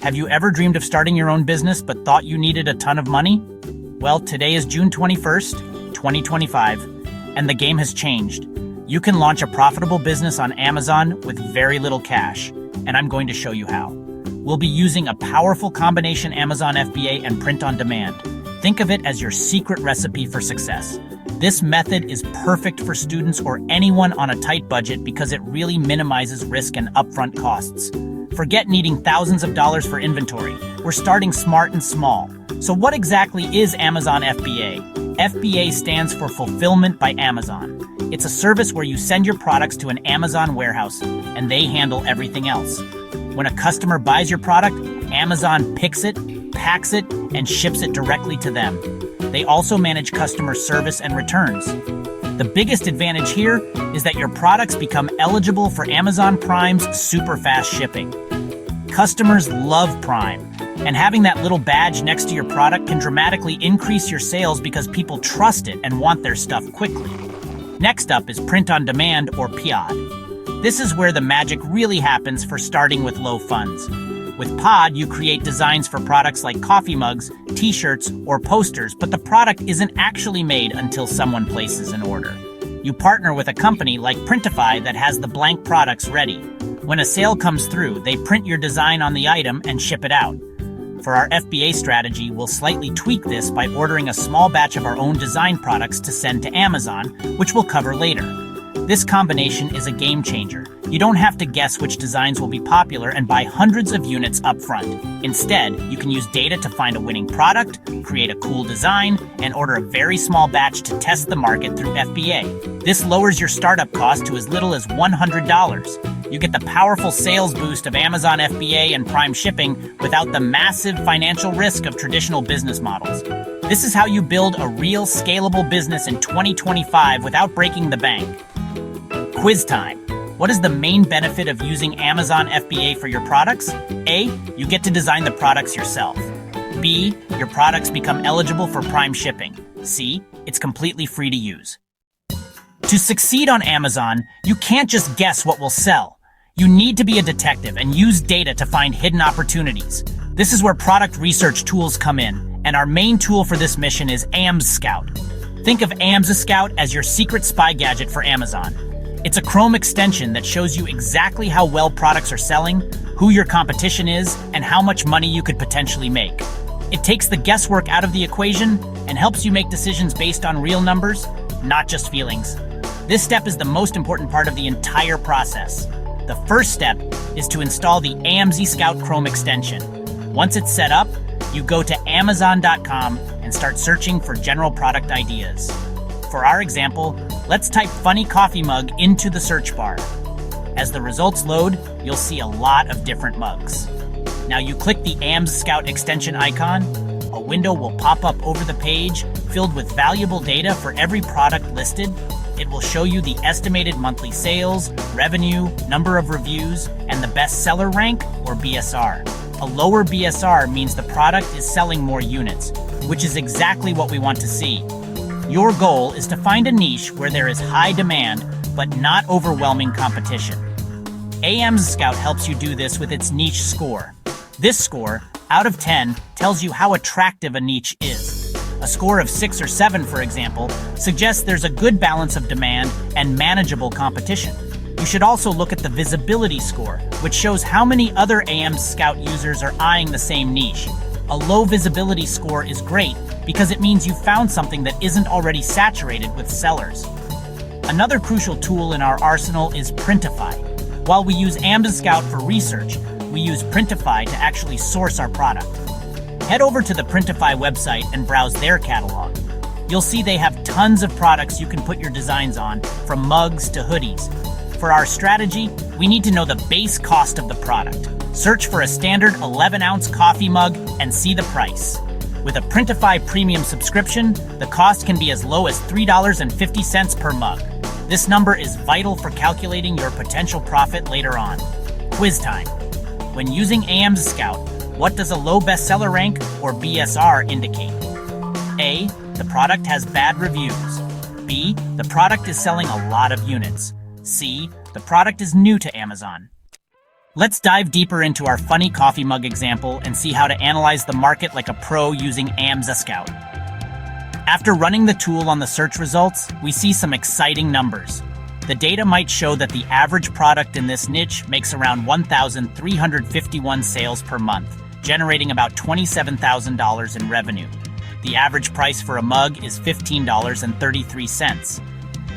Have you ever dreamed of starting your own business but thought you needed a ton of money? Well, today is June 21st, 2025, and the game has changed. You can launch a profitable business on Amazon with very little cash, and I'm going to show you how. We'll be using a powerful combination Amazon FBA and print on demand. Think of it as your secret recipe for success. This method is perfect for students or anyone on a tight budget because it really minimizes risk and upfront costs. Forget needing thousands of dollars for inventory. We're starting smart and small. So what exactly is Amazon FBA? FBA stands for Fulfillment by Amazon. It's a service where you send your products to an Amazon warehouse and they handle everything else. When a customer buys your product, Amazon picks it, packs it, and ships it directly to them. They also manage customer service and returns. The biggest advantage here is that your products become eligible for Amazon Prime's super fast shipping. Customers love Prime, and having that little badge next to your product can dramatically increase your sales because people trust it and want their stuff quickly. Next up is Print on Demand, or POD. This is where the magic really happens for starting with low funds. With POD, you create designs for products like coffee mugs, t-shirts, or posters, but the product isn't actually made until someone places an order. You partner with a company like Printify that has the blank products ready. When a sale comes through, they print your design on the item and ship it out. For our FBA strategy, we'll slightly tweak this by ordering a small batch of our own design products to send to Amazon, which we'll cover later. This combination is a game changer. You don't have to guess which designs will be popular and buy hundreds of units up front. Instead, you can use data to find a winning product, create a cool design, and order a very small batch to test the market through FBA. This lowers your startup cost to as little as $100. You get the powerful sales boost of Amazon FBA and Prime shipping without the massive financial risk of traditional business models. This is how you build a real scalable business in 2025 without breaking the bank. Quiz time. What is the main benefit of using Amazon FBA for your products? A. You get to design the products yourself. B. Your products become eligible for Prime shipping. C. It's completely free to use. To succeed on Amazon, you can't just guess what will sell. You need to be a detective and use data to find hidden opportunities. This is where product research tools come in, and our main tool for this mission is AMS Scout. Think of AMS Scout as your secret spy gadget for Amazon. It's a Chrome extension that shows you exactly how well products are selling, who your competition is, and how much money you could potentially make. It takes the guesswork out of the equation and helps you make decisions based on real numbers, not just feelings. This step is the most important part of the entire process. The first step is to install the AMS Scout Chrome extension. Once it's set up, you go to Amazon.com and start searching for general product ideas. For our example, let's type funny coffee mug into the search bar. As the results load, you'll see a lot of different mugs. Now you click the AMS Scout extension icon, a window will pop up over the page filled with valuable data for every product listed. It will show you the estimated monthly sales, revenue, number of reviews, and the bestseller rank, or BSR. A lower BSR means the product is selling more units, which is exactly what we want to see. Your goal is to find a niche where there is high demand, but not overwhelming competition. AMS Scout helps you do this with its niche score. This score, out of 10, tells you how attractive a niche is. A score of 6 or 7, for example, suggests there's a good balance of demand and manageable competition. You should also look at the visibility score, which shows how many other AMS Scout users are eyeing the same niche. A low visibility score is great because it means you found something that isn't already saturated with sellers. Another crucial tool in our arsenal is Printify. While we use AMS Scout for research, we use Printify to actually source our product. Head over to the Printify website and browse their catalog. You'll see they have tons of products you can put your designs on, from mugs to hoodies. For our strategy, we need to know the base cost of the product. Search for a standard 11-ounce coffee mug and see the price. With a Printify premium subscription, the cost can be as low as $3.50 per mug. This number is vital for calculating your potential profit later on. Quiz time. When using AMS Scout, what does a low bestseller rank, or BSR, indicate? A. The product has bad reviews. B. The product is selling a lot of units. C. The product is new to Amazon. Let's dive deeper into our funny coffee mug example and see how to analyze the market like a pro using AMZA Scout. After running the tool on the search results, we see some exciting numbers. The data might show that the average product in this niche makes around 1,351 sales per month, generating about $27,000 in revenue. The average price for a mug is $15.33.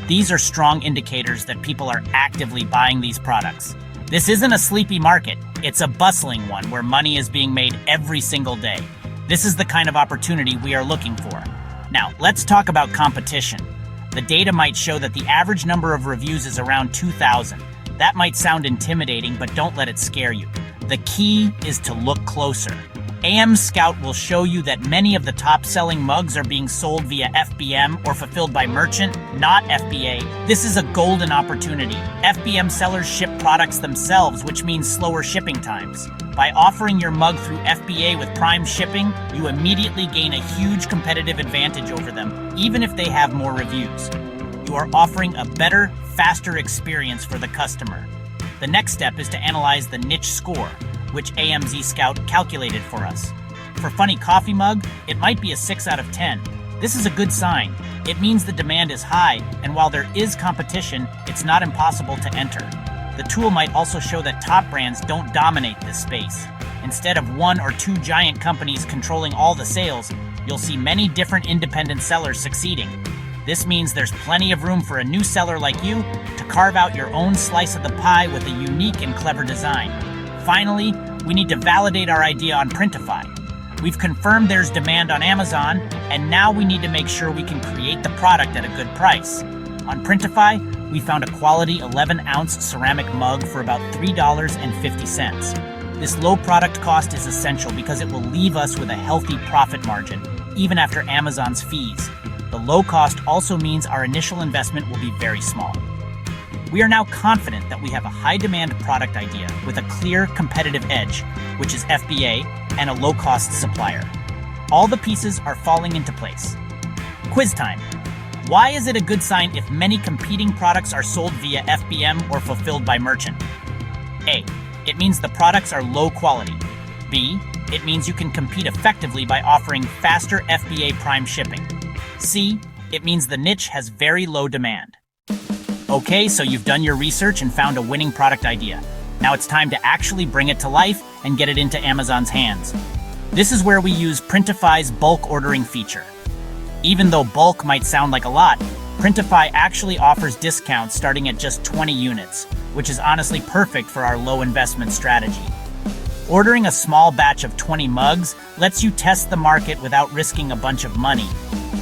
These are strong indicators that people are actively buying these products. This isn't a sleepy market, it's a bustling one where money is being made every single day. This is the kind of opportunity we are looking for. Now, let's talk about competition. The data might show that the average number of reviews is around 2,000. That might sound intimidating, but don't let it scare you. The key is to look closer. AMZA Scout will show you that many of the top-selling mugs are being sold via FBM or fulfilled by merchant, not FBA. This is a golden opportunity. FBM sellers ship products themselves, which means slower shipping times. By offering your mug through FBA with Prime shipping, you immediately gain a huge competitive advantage over them, even if they have more reviews. You are offering a better, faster experience for the customer. The next step is to analyze the niche score, which AMZA Scout calculated for us. For Funny Coffee Mug, it might be a 6 out of 10. This is a good sign. It means the demand is high, and while there is competition, it's not impossible to enter. The tool might also show that top brands don't dominate this space. Instead of one or two giant companies controlling all the sales, you'll see many different independent sellers succeeding. This means there's plenty of room for a new seller like you to carve out your own slice of the pie with a unique and clever design. Finally, we need to validate our idea on Printify. We've confirmed there's demand on Amazon, and now we need to make sure we can create the product at a good price. On Printify, we found a quality 11-ounce ceramic mug for about $3.50. This low product cost is essential because it will leave us with a healthy profit margin, even after Amazon's fees. The low cost also means our initial investment will be very small. We are now confident that we have a high-demand product idea with a clear competitive edge, which is FBA, and a low-cost supplier. All the pieces are falling into place. Quiz time. Why is it a good sign if many competing products are sold via FBM or fulfilled by merchant? A. It means the products are low quality. B. It means you can compete effectively by offering faster FBA Prime shipping. C. It means the niche has very low demand. Okay, so you've done your research and found a winning product idea. Now it's time to actually bring it to life and get it into Amazon's hands. This is where we use Printify's bulk ordering feature. Even though bulk might sound like a lot, Printify actually offers discounts starting at just 20 units, which is honestly perfect for our low investment strategy. Ordering a small batch of 20 mugs lets you test the market without risking a bunch of money.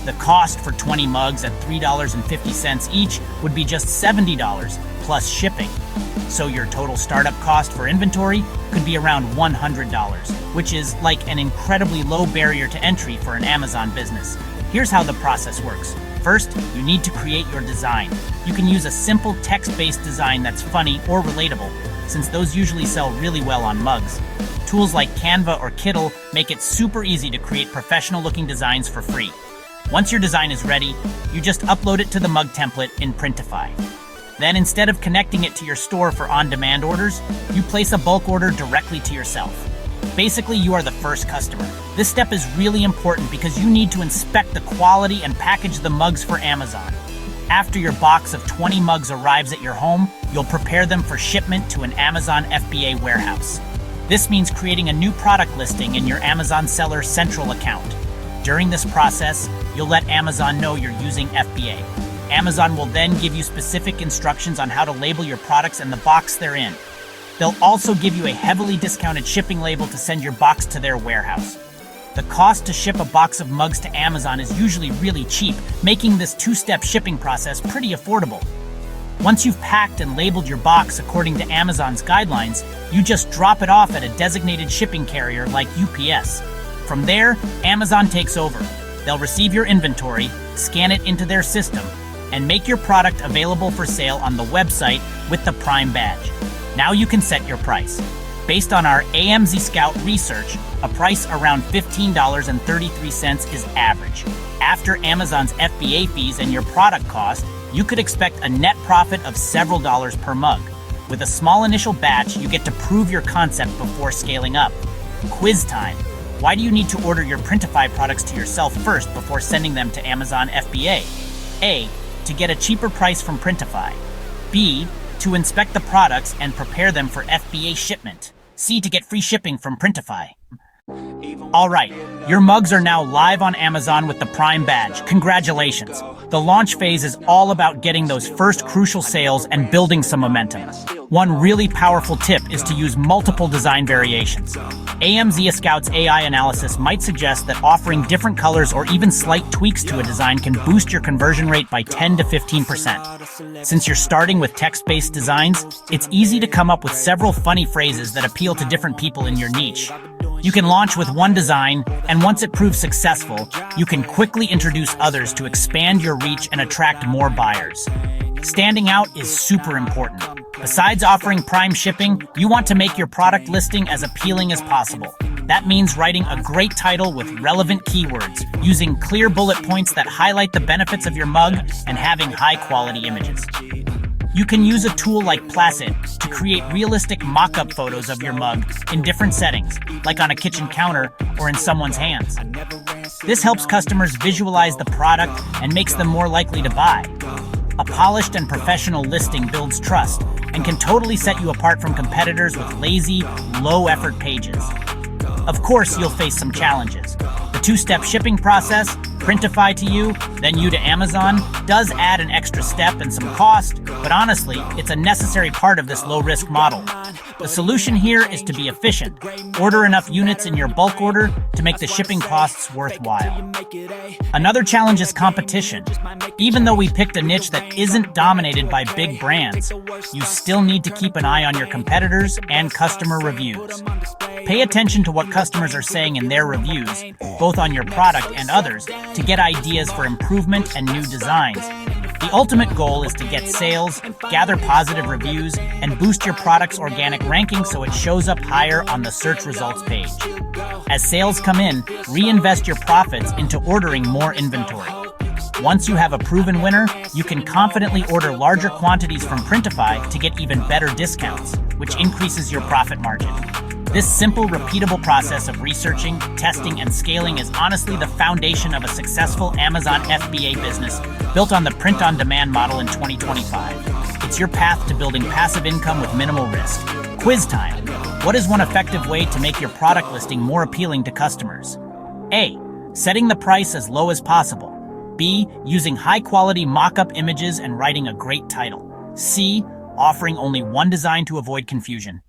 The cost for 20 mugs at $3.50 each would be just $70 plus shipping. So your total startup cost for inventory could be around $100, which is like an incredibly low barrier to entry for an Amazon business. Here's how the process works. First, you need to create your design. You can use a simple text-based design that's funny or relatable, since those usually sell really well on mugs. Tools like Canva or Kittl make it super easy to create professional-looking designs for free. Once your design is ready, you just upload it to the mug template in Printify. Then instead of connecting it to your store for on-demand orders, you place a bulk order directly to yourself. Basically, you are the first customer. This step is really important because you need to inspect the quality and package the mugs for Amazon. After your box of 20 mugs arrives at your home, you'll prepare them for shipment to an Amazon FBA warehouse. This means creating a new product listing in your Amazon Seller Central account. During this process, you'll let Amazon know you're using FBA. Amazon will then give you specific instructions on how to label your products and the box they're in. They'll also give you a heavily discounted shipping label to send your box to their warehouse. The cost to ship a box of mugs to Amazon is usually really cheap, making this two-step shipping process pretty affordable. Once you've packed and labeled your box according to Amazon's guidelines, you just drop it off at a designated shipping carrier like UPS. From there, Amazon takes over. They'll receive your inventory, scan it into their system, and make your product available for sale on the website with the Prime badge. Now you can set your price. Based on our AMZA Scout research, a price around $15.33 is average. After Amazon's FBA fees and your product cost, you could expect a net profit of several dollars per mug. With a small initial batch, you get to prove your concept before scaling up. Quiz time. Why do you need to order your Printify products to yourself first before sending them to Amazon FBA? A. To get a cheaper price from Printify. B. To inspect the products and prepare them for FBA shipment. C. To get free shipping from Printify. Alright, your mugs are now live on Amazon with the Prime badge. Congratulations! The launch phase is all about getting those first crucial sales and building some momentum. One really powerful tip is to use multiple design variations. AMZ Scout's AI analysis might suggest that offering different colors or even slight tweaks to a design can boost your conversion rate by 10 to 15%. Since you're starting with text-based designs, it's easy to come up with several funny phrases that appeal to different people in your niche. You can launch with one design, and once it proves successful, you can quickly introduce others to expand your reach and attract more buyers. Standing out is super important. Besides offering Prime shipping, you want to make your product listing as appealing as possible. That means writing a great title with relevant keywords, using clear bullet points that highlight the benefits of your mug, and having high-quality images. You can use a tool like Placid to create realistic mock-up photos of your mug in different settings, like on a kitchen counter or in someone's hands. This helps customers visualize the product and makes them more likely to buy. A polished and professional listing builds trust and can totally set you apart from competitors with lazy, low-effort pages. Of course, you'll face some challenges. The two-step shipping process, Printify to you, then you to Amazon, does add an extra step and some cost, but honestly, it's a necessary part of this low-risk model. The solution here is to be efficient. Order enough units in your bulk order to make the shipping costs worthwhile. Another challenge is competition. Even though we picked a niche that isn't dominated by big brands, you still need to keep an eye on your competitors and customer reviews. Pay attention to what customers are saying in their reviews, both on your product and others, to get ideas for improvement and new designs. The ultimate goal is to get sales, gather positive reviews, and boost your product's organic ranking so it shows up higher on the search results page. As sales come in, reinvest your profits into ordering more inventory. Once you have a proven winner, you can confidently order larger quantities from Printify to get even better discounts, which increases your profit margin. This simple, repeatable process of researching, testing, and scaling is honestly the foundation of a successful Amazon FBA business built on the print-on-demand model in 2025. It's your path to building passive income with minimal risk. Quiz time. What is one effective way to make your product listing more appealing to customers? A. Setting the price as low as possible. B. Using high-quality mock-up images and writing a great title. C. Offering only one design to avoid confusion.